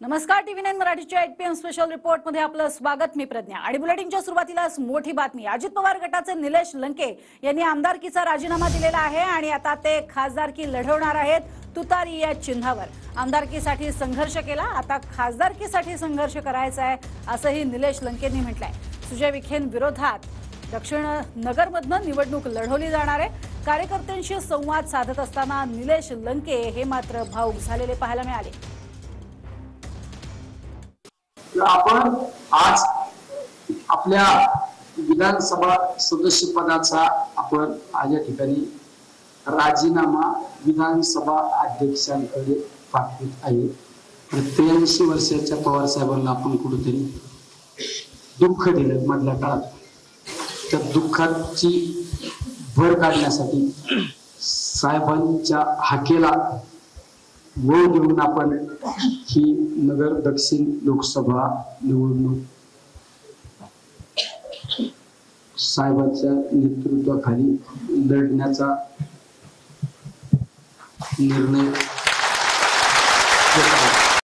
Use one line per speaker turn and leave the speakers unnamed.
नमस्कार, TV9 मराठीच्या 8 PM special report मध्ये आपलं स्वागत. मी प्रज्ञा आणि बुलेटिनच्या सुरुवातीलाच मोठी बातमी. अजित पवार गटाचे निलेश लंके यांनी आमदारकीचा राजीनामा दिलेला आहे आणि आता ते खासदारकी लढवणार आहेत तुतारी या चिन्हावर. आमदारकीसाठी संघर्ष केला, आता खासदारकीसाठी संघर्ष करायचा आहे असंही निलेश लंकेंनी म्हटलंय. सुजय विखेंविरोधात दक्षिण नगरमधनं निवडणूक लढवली जाणार आहे. कार्यकर्त्यांशी संवाद साधत असताना निलेश लंके हे मात्र भावुक झालेले पाहायला मिळाले.
आपण आज आपल्या विधानसभा सदस्य पदाचा आपण आज या ठिकाणी राजीनामा विधानसभा अध्यक्षांकडे पाठवित आहे. 83 वर्षाच्या पवार साहेबांना आपण कुठेतरी दुःख दिलं मधल्या काळात. त्या दुःखाची भर काढण्यासाठी साहेबांच्या हाकेला वळ देऊन आपण ही नगर दक्षिण लोकसभा निवडणूक साहेबांच्या नेतृत्वाखाली लढण्याचा निर्णय घेतला.